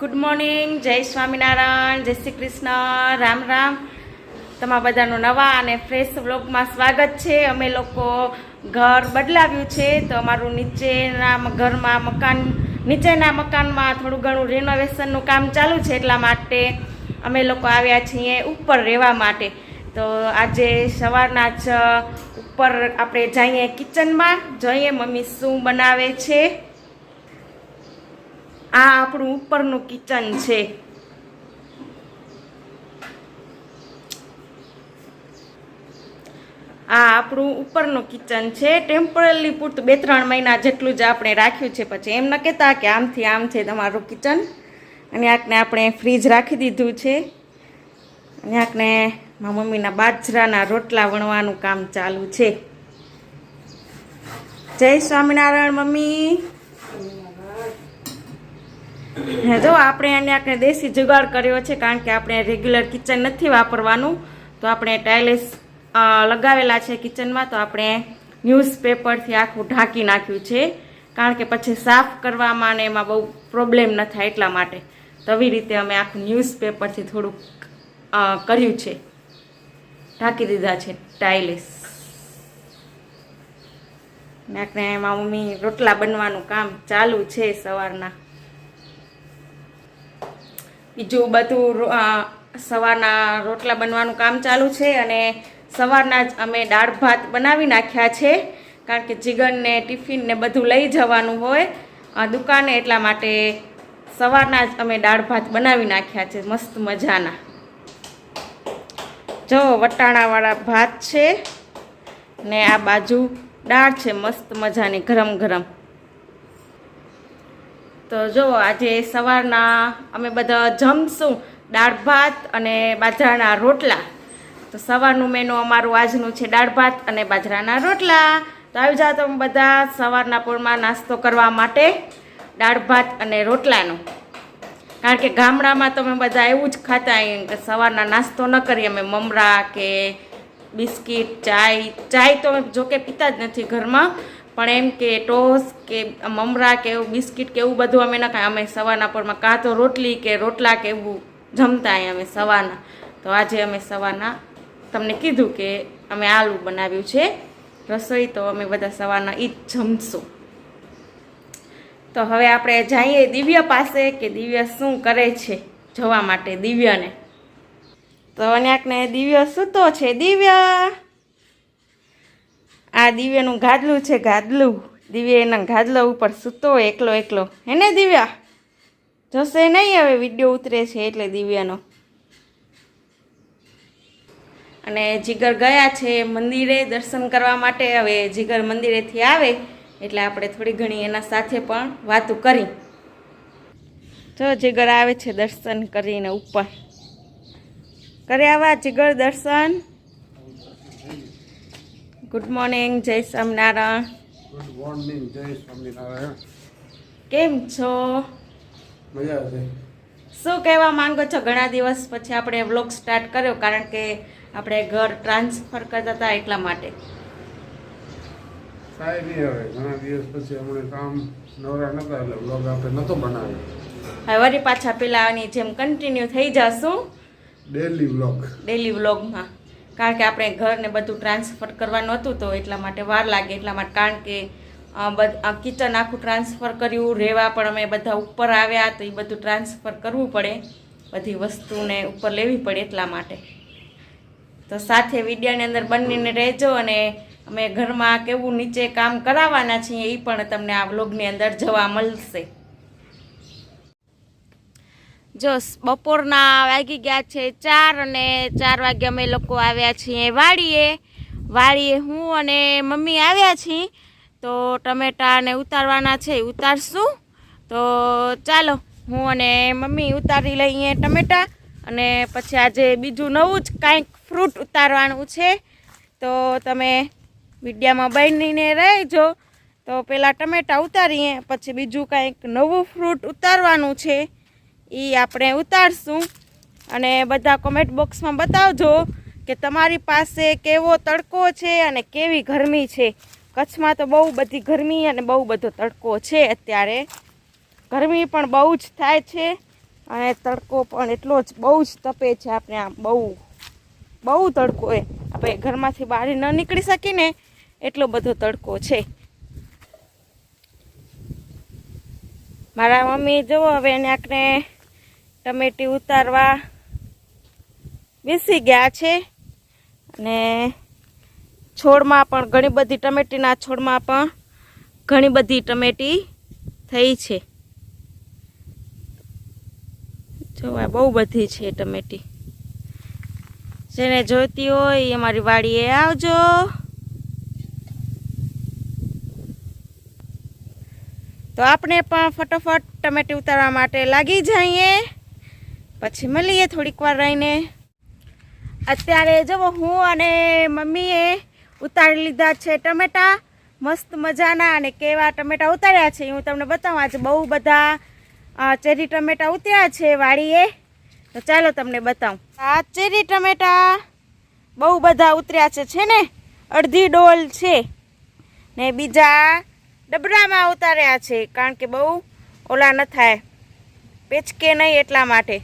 Good morning, જય સ્વામિનારાયણ, જય શ્રી કૃષ્ણ, રામ રામ. તમારા બધાનું નવા અને ફ્રેશ વ્લોગમાં સ્વાગત છે. અમે લોકો ઘર બદલાવ્યું છે તો અમારું નીચેના મકાનમાં થોડું ઘણું રિનોવેશનનું કામ ચાલુ છે, એટલા માટે અમે લોકો આવ્યા છીએ ઉપર રહેવા માટે. તો આજે સવારના જ ઉપર આપણે જઈએ કિચનમાં, જોઈએ મમ્મી શું બનાવે છે. આ આપણું ઉપરનું કિચન છે. આ આપણું ઉપરનું કિચન છે. ટેમ્પરરી પૂરતું 2-3 મહિના જેટલું જ આપણે રાખ્યું છે. પછી એમ ન કહેતા કે આમથી આમ છે તમારું કિચન. અને આકને આપણે ફ્રીજ રાખી દીધું છે. અને આકને મારા મમ્મીના બાજરાના રોટલા વણવાનું કામ ચાલુ છે. જય સ્વામિનારાયણ મમ્મી. જો આપણે આને દેશી જુગાડ કર્યો છે, કારણ કે આપણે રેગ્યુલર કિચન નથી વાપરવાનું. તો આપણે ટાઇલ્સ લગાવેલા છે કિચનમાં, તો આપણે ન્યૂઝપેપરથી આખું ઢાંકી નાખ્યું છે, કારણ કે પછી સાફ કરવામાં ને એમાં બહુ પ્રોબ્લેમ ન થાય એટલા માટે. તો આવી રીતે અમે આખું ન્યૂઝપેપરથી થોડુંક કર્યું છે, ઢાંકી દીધા છે ટાઇલ્સ. ને આપણે એમાં મમ્મી રોટલા બનવાનું કામ ચાલુ છે સવારના. બીજું બધું સવારના રોટલા બનવાનું કામ ચાલુ છે. અને સવારના જ અમે દાળ ભાત બનાવી નાખ્યા છે, કારણ કે જીગરને ટિફિન ને બધું લઈ જવાનું હોય દુકાને, એટલા માટે સવારના જ અમે દાળ ભાત બનાવી નાખ્યા છે મસ્ત મજાના. જો વટાણાવાળા ભાત છે ને આ બાજુ દાળ છે મસ્ત મજાની ગરમ ગરમ. તો જો આજે સવારના અમે બધા જમશું દાળ ભાત અને બાજરાના રોટલા. તો સવારનું મેનુ અમારું આજનું છે દાળ ભાત અને બાજરાના રોટલા. તો આવી જાઓ તમે બધા સવારના પોરમાં નાસ્તો કરવા માટે દાળ ભાત અને રોટલાનો. કારણ કે ગામડામાં તમે બધા એવું જ ખાતા હોય કે સવારના નાસ્તો ન કરીએ અમે મમરા કે બિસ્કિટ, ચાય તો અમે જોકે પીતા જ નથી ઘરમાં, પણ એમ કે ટોસ કે મમરા કે એવું બિસ્કિટ કે એવું બધું અમે ન ખાય. અમે સવારના પોરમાં કાં તો રોટલી કે રોટલા કે એવું જમતા અહીં અમે સવારના. તો આજે અમે સવારના તમને કીધું કે અમે આલુ બનાવ્યું છે રસોઈ, તો અમે બધા સવારના એ જ જમશું. તો હવે આપણે જઈએ દિવ્ય પાસે કે દિવ્ય શું કરે છે જોવા માટે દિવ્યને. તો અન્યાકને દિવ્ય સૂતો છે. દિવ્ય, આ દિવ્યનું ગાદલું છે, ગાદલું. દિવ્ય એના ગાદલા ઉપર સૂતો એકલો એકલો, હે ને દિવ્યા? જોશે નહીં હવે વિડીયો ઉતરે છે એટલે દિવ્યાનો. અને જીગર ગયા છે મંદિરે દર્શન કરવા માટે. હવે જીગર મંદિરેથી આવે એટલે આપણે થોડી ઘણી એના સાથે પણ વાતો કરી. જો જીગર આવે છે દર્શન કરીને ઉપર. કરે આવા જીગર દર્શન. ગુડ મોર્નિંગ, જય સ્વામિનારાયણ. ગુડ મોર્નિંગ, જય સ્વામિનારાયણ. કેમ છો? મજા છે. શું કહેવા માંગો છો? ઘણા દિવસ પછી આપણે વ્લોગ સ્ટાર્ટ કર્યો, કારણ કે આપણે ઘર ટ્રાન્સફર કરતા હતા એટલા માટે. કાંઈ નહીં, હવે ઘણા દિવસ પછી હમણાં કામ નવરા નતા એટલે વ્લોગ આપણે નહોતો બનાવ્યો. હવે વળી પાછા પેલાની જેમ કન્ટિન્યુ થઈ જશું ડેલી વ્લોગમાં, કારણ કે આપણે ઘરને બધું ટ્રાન્સફર કરવાનું હતું તો એટલા માટે વાર લાગે. એટલા માટે, કારણ કે કિચન આખું ટ્રાન્સફર કર્યું, રહેવા પણ અમે બધા ઉપર આવ્યા તો એ બધું ટ્રાન્સફર કરવું પડે, બધી વસ્તુને ઉપર લેવી પડે એટલા માટે. તો સાથે વિડીયોની અંદર બનીને રહેજો. અને અમે ઘરમાં કેવું નીચે કામ કરાવવાના છીએ એ પણ તમને આ વ્લોગની અંદર જોવા મળશે. જો બપોરના વાગી ગયા છે 4 અને 4 વાગે અમે લોકો આવ્યા છીએ વાડીએ હું અને મમ્મી આવ્યા છીએ. તો ટમેટાને ઉતારવાના છે, ઉતારશું. તો ચાલો હું અને મમ્મી ઉતારી લઈએ ટમેટા. અને પછી આજે બીજું નવું જ કાંઈક ફ્રૂટ ઉતારવાનું છે, તો તમે વિડીયામાં બનીને રહેજો. તો પહેલાં ટમેટા ઉતારીએ, પછી બીજું કાંઈક નવું ફ્રૂટ ઉતારવાનું છે એ આપણે ઉતારશું. અને બધા કોમેન્ટ બોક્સમાં બતાવજો કે તમારી પાસે કેવો તડકો છે અને કેવી ગરમી છે. કચ્છમાં તો બહુ બધી ગરમી અને બહુ બધો તડકો છે અત્યારે. ગરમી પણ બહુ જ થાય છે અને તડકો પણ એટલો જ બહુ જ તપે છે. આપણે આમ બહુ તડકો એ આપણે ઘરમાંથી બહાર ન નીકળી શકીને એટલો બધો તડકો છે. મારા મમ્મી જુઓ હવે એને આખને ટમેટી ઉતારવા બેસી ગયા છે. અને છોડમાં પણ ઘણી બધી ટમેટીના છોડમાં પણ ઘણી બધી ટમેટી થઈ છે. જોવા બહુ બધી છે ટમેટી. જેને જોઈતી હોય એ અમારી વાડીએ આવજો. તો આપણે પણ ફટોફટ ટમેટી ઉતારવા માટે લાગી જઈએ. પછી મળીએ થોડીક વાર રહીને. અત્યારે જુઓ હું અને મમ્મીએ ઉતારી લીધા છે ટમેટા મસ્ત મજાના. અને કેવા ટમેટા ઉતાર્યા છે હું તમને બતાવું. આજે બહુ બધા ચેરી ટમેટા ઉતર્યા છે વાડીએ. તો ચાલો તમને બતાવું. આ ચેરી ટમેટા બહુ બધા ઉતર્યા છે ને અડધી ડોલ છે. ને બીજા ડબરામાં ઉતાર્યા છે કારણ કે બહુ ઓલા ન થાય પેચકે નહીં એટલા માટે.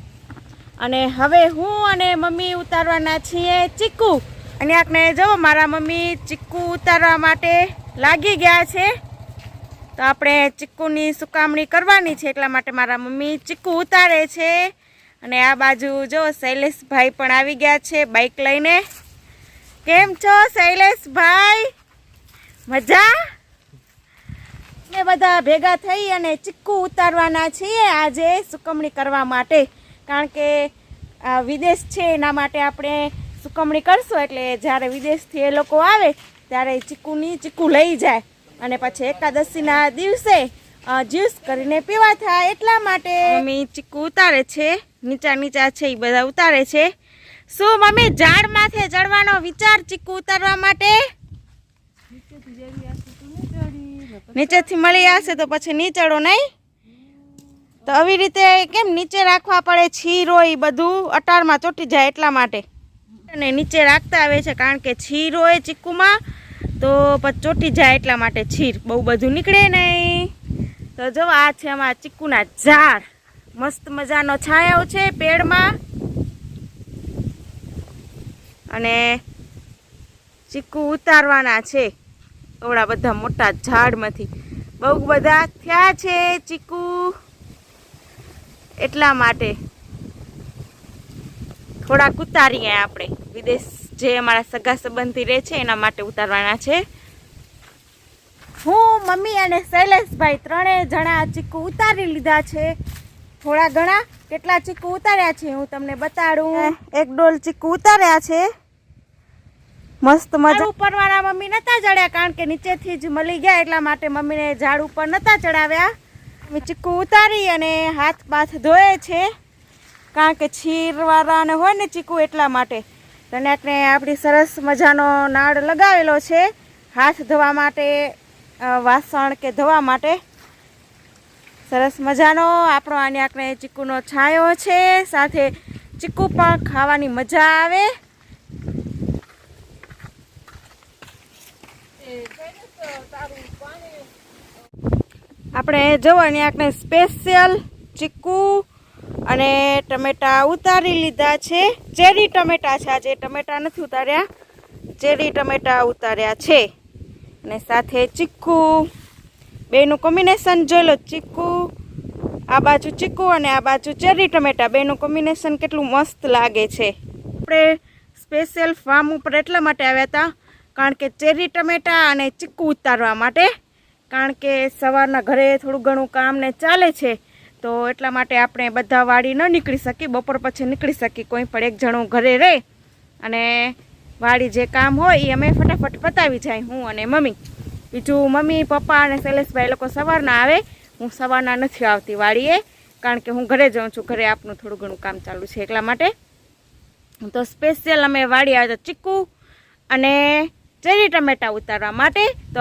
અને હવે હું અને મમ્મી ઉતારવાના છીએ ચીકુ. અને આખને જુઓ મારા મમ્મી ચીકુ ઉતારવા માટે લાગી ગયા છે. તો આપણે ચીકુની સુકામણી કરવાની છે એટલા માટે મારા મમ્મી ચીકુ ઉતારે છે. અને આ બાજુ જો શૈલેષભાઈ પણ આવી ગયા છે બાઇક લઈને. કેમ છો શૈલેષભાઈ? મજા? ને બધા ભેગા થઈ અને ચીકુ ઉતારવાના છીએ આજે સુકવણી કરવા માટે. કારણ કે વિદેશ છે એના માટે આપણે સુકવણી કરશું. એટલે જ્યારે વિદેશથી એ લોકો આવે ત્યારે ચીકુ લઈ જાય અને પછી એકાદશીના દિવસે જ્યુસ કરીને પીવા થાય એટલા માટે મમ્મી ચીકુ ઉતારે છે. નીચા છે એ બધા ઉતારે છે. શું મમ્મી ઝાડ માથે ચડવાનો વિચાર ચીકુ ઉતારવા માટે? નીચેથી મળી આવશે તો પછી નહીં ચડો નહીં? તો આવી રીતે કેમ નીચે રાખવા પડે? છીર હોય એ બધું અટારમાં ચોટી જાય એટલા માટે અને નીચે રાખતા આવે છે. કારણ કે છીર હોય ચીકુમાં તો પછી ચોટી જાય એટલા માટે છીર બહુ બધું નીકળે નહીં. તો જો આ છે અમારા ચીકુના ઝાડ. મસ્ત મજાનો છાંયો છે પેડમાં. અને ચીકુ ઉતારવાના છે એવડા બધા મોટા ઝાડમાંથી. બહુ બધા થયા છે ચીકુ એટલા માટે થોડાક ઉતારીએ આપણે. વિદેશ જે અમારા સગા સંબંધી રહે છે એના માટે ઉતારવાના છે. હું મમ્મી અને શૈલેષભાઈ ત્રણેય જણા ચીકુ ઉતારી લીધા છે. થોડા ઘણા કેટલા ચીકુ ઉતાર્યા છે હું તમને બતાડું. એક ડોલ ચીકુ ઉતાર્યા છે મસ્ત મજા. ઉપરવાળા મમ્મી નતા ચડ્યા કારણ કે નીચેથી જ મળી ગયા એટલા માટે મમ્મીને ઝાડ ઉપર નતા ચડાવ્યા. ચીકુ ઉતારી અને હાથ બાથ ધોયે છે કારણ કે છીરવાળાને હોય ને ચીકુ એટલા માટે. તને આપણી સરસ મજાનો નાળ લગાવેલો છે હાથ ધોવા માટે, વાસણ કે ધોવા માટે. સરસ મજાનો આપણો આને આપણે ચીકુનો છાંયો છે. સાથે ચીકુ પણ ખાવાની મજા આવે. આપણે જોવાની આપણે સ્પેશિયલ ચીકુ અને ટમેટા ઉતારી લીધા છે. ચેરી ટમેટા છે. આજે ટમેટા નથી ઉતાર્યા, ચેરી ટમેટા ઉતાર્યા છે. અને સાથે ચીકુ બેનું કોમ્બિનેશન જોઈ લો. ચીકુ આ બાજુ ચીકુ અને આ બાજુ ચેરી ટમેટા બેનું કોમ્બિનેશન કેટલું મસ્ત લાગે છે. આપણે સ્પેશિયલ ફાર્મ ઉપર એટલા માટે આવ્યા હતા કારણ કે ચેરી ટમેટા અને ચીકુ ઉતારવા માટે. કારણ કે સવારના ઘરે થોડું ઘણું કામ ને ચાલે છે તો એટલા માટે આપણે બધા વાડી ન નીકળી શકીએ. બપોર પછી નીકળી શકીએ. કોઈ પણ એક જણું ઘરે રહે અને વાડી જે કામ હોય એ અમે ફટાફટ પતાવી જાય હું અને મમ્મી. બીજું મમ્મી પપ્પા અને શૈલેષભાઈ લોકો સવારના આવે. હું સવારના નથી આવતી વાડીએ કારણ કે હું ઘરે જાઉં છું. ઘરે આપનું થોડું ઘણું કામ ચાલુ છે એટલા માટે. તો સ્પેશિયલ અમે વાડી આવ્યા ચીકુ અને ચેરી ટમેટા ઉતારવા માટે. તો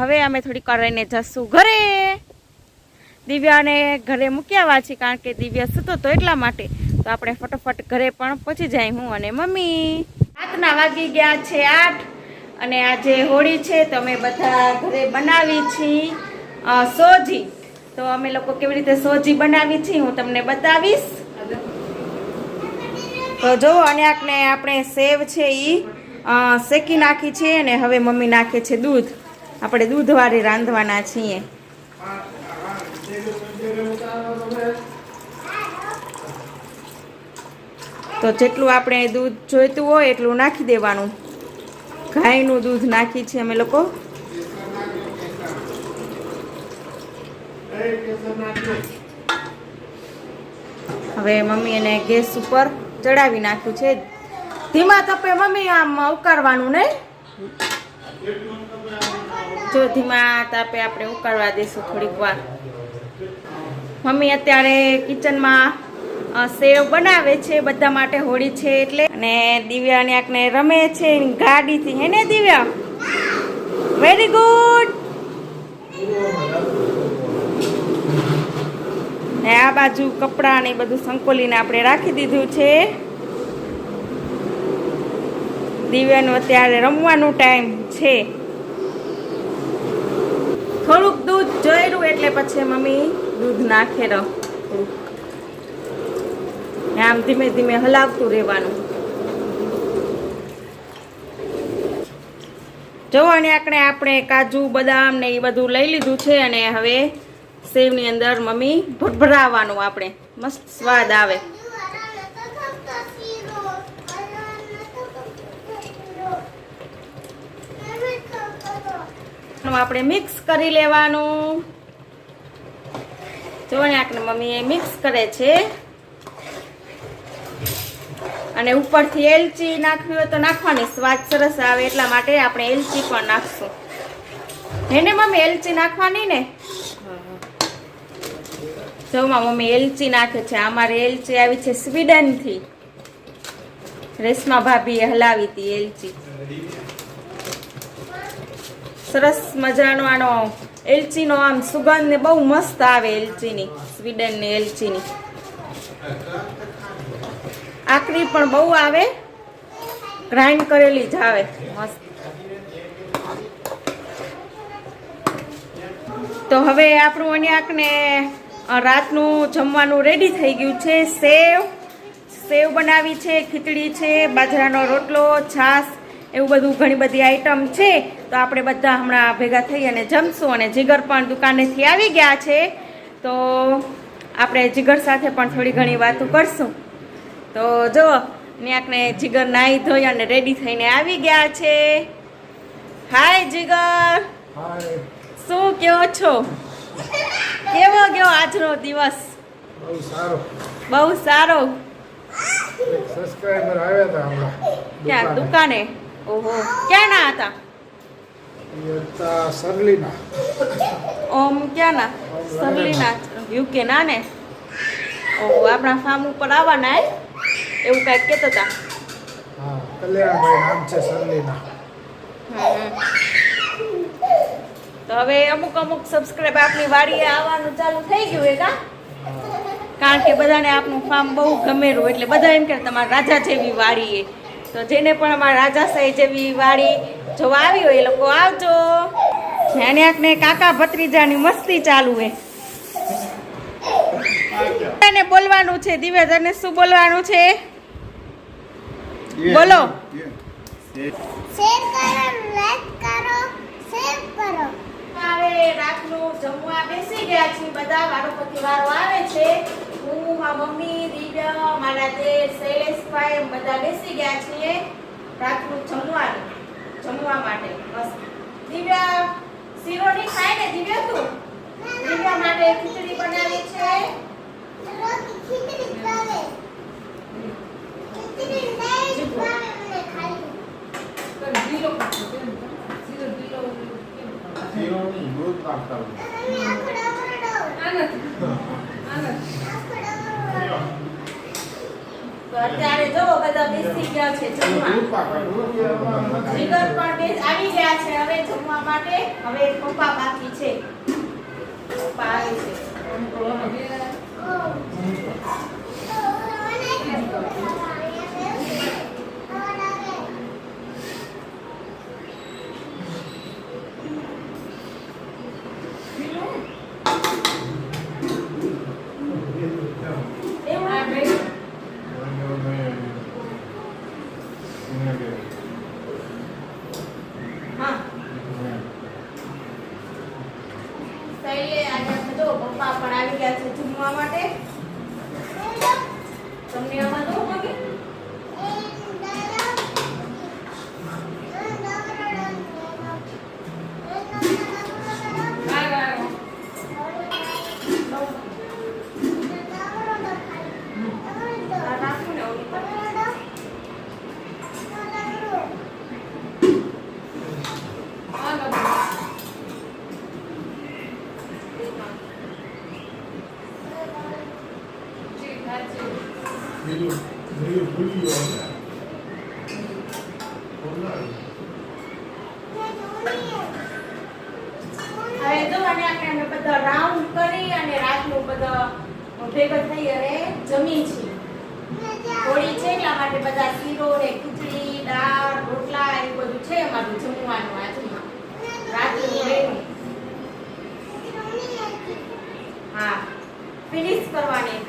હવે અમે થોડીક વાર રહીને જશું ઘરે. દિવ્યાને ઘરે મૂક્યા છે કારણ કે દિવ્યા સૂતો તો એટલા માટે. તો આપણે ફટોફટ ઘરે પણ પહોંચી જાય હું અને મમ્મી. રાતના વાગી ગયા છે 8 અને આજે હોળી છે તો અમે બધા ઘરે બનાવી છીએ સોજી. તો તો અમે લોકો કેવી રીતે સોજી બનાવી છે હું તમને બતાવીશ. તો જો અને આપણે સેવ છે એ શેકી નાખી છે અને હવે મમ્મી નાખે છે દૂધ. આપણે દૂધવાળી રાંધવાના છીએ. તો જેટલું આપણે દૂધ જોઈતું હોય એટલું નાખી દેવાનું. ગાયનું દૂધ નાખી છે અમે લોકો. હવે મમ્મી એને ગેસ ઉપર ચડાવી નાખ્યું છે. ધીમા તપે મમ્મી આમ ઉકાળવાનું નહીં. જો ધીમા તાપે આપણે ઉકાળવા દઈશું થોડીક વાર. મમ્મી અત્યારે કિચનમાં સેવ બનાવે છે બધા માટે હોળી છે એટલે. અને દિવ્યાને આંખને રમે છે ગાડીથી. હે ને દિવ્યા? Very good. ને આ બાજુ કપડાં ને બધું સંકોલીને આપણે રાખી દીધું છે. દિવ્યાનું અત્યારે રમવાનું ટાઈમ છે. થોડુંક દૂધ જોયેલું એટલે પછી મમ્મી દૂધ નાખે રહો. આમ ધીમે ધીમે હલાવતું રહેવાનું. જોવાની આપણે કાજુ બદામ ને એ બધું લઈ લીધું છે અને હવે સેવની અંદર મમ્મી ભભરાવાનું. આપણે મસ્ત સ્વાદ આવે. આપણે મિક્સ કરી લેવાનું. જોવાની આપણે મમ્મી મિક્સ કરે છે. અને ઉપરથી એલચી નાખવી હોય તો નાખવાની, સ્વાદ સરસ આવે એટલા માટે આપણે એલચી પણ નાખશું. એને મમ્મી એલચી નાખવાની ને? જોમાં મમ્મી એલચી નાખે છે. અમારે એલચી આવી છે સ્વીડનથી. રેશમા ભાભીએ હલાવી હતી એલચી. સરસ મજાનો આનો એલચીનો આમ સુગંધ ને બહુ મસ્ત આવે એલચીની, સ્વીડનની એલચીની. આકરી પણ બહુ આવે, ગ્રાઇન્ડ કરેલી જ આવે મસ્ત. તો હવે આપણું અન્યાકને રાતનું જમવાનું રેડી થઈ ગયું છે. સેવ બનાવી છે, ખીચડી છે, બાજરાનો રોટલો, છાશ, એવું બધું ઘણી બધી આઈટમ છે. તો આપણે બધા હમણાં ભેગા થઈ અને જમશું. અને જીગર પણ દુકાનેથી આવી ગયા છે તો આપણે જીગર સાથે પણ થોડી ઘણી વાતો કરશું. તો જો ન્યાકને જીગર નાહી ધોઈ અને રેડી થઈને આવી ગયા છે. હાય જીગર, શું કહો છો? કેવો ગયો આજનો દિવસ? બહુ સારો. સબસ્ક્રાઇબર આવ્યા હતા હમણાં ક્યાં દુકાને? ઓહો, ક્યાં ના હતા? સરલીના. ઓમ ક્યાં ના? સરલીના યુકે ના ને? ઓહો, આપણા ફાર્મ ઉપર આવવાના એવું કઈક કહેતા હતા. હા, કલ્યાણભાઈ નામ છે સરલીના. તો હવે અમુક સબસ્ક્રાઇબ આપની વાડીએ આવવાનું ચાલુ થઈ ગયું હે કા? કારણ કે બધાને આપનું ફાર્મ બહુ ગમેરું એટલે બધા એમ કે તમારા રાજા જેવી વાડી એ. તો જેને પણ અમારા રાજાશાહી જેવી વાડી જોવા આવી હોય એ લોકો આવજો. અને આખને કાકા ભત્રીજાની મસ્તી ચાલુ હે. તને બોલવાનું છે દિવ્યા, તને શું બોલવાનું છે? બોલો. શેર કરો, લાઈક કરો, શેર કરો. હવે રાતનું જમવા બેસી ગયા છીએ બધા. વારો પછી વારો આવે છે. હું, મારા મમ્મી, દિવ્યા, મારા દેર, શૈલેષભાઈ એમ બધા બેસી ગયા છીએ રાતનું જમવા માટે. બસ દિવ્યા શીરો નહીં ખાય ને દિવ્યા? તું દિવ્યા માટે ખીચડી બનાવી છે. અત્યારે જો બધા બેસી ગયા છે જમવા. જીગર પણ આવી ગયા છે હવે જમવા માટે. હવે પપ્પા બાકી છે. પપ્પા આવે છે. બીજું ભૂલી ગયો હવે જો અને આપણે બધા રાઉન્ડ કરી અને રાતનું બધા ભેગા થઈ અને જમી છીએ. હોળી છે એટલા માટે બધા શીરો ને ખીચડી દાળ રોટલા એવું બધું છે અમારું જમવાનું આજમાં રાતનું મેનુ. હા ફિનિશ કરવાની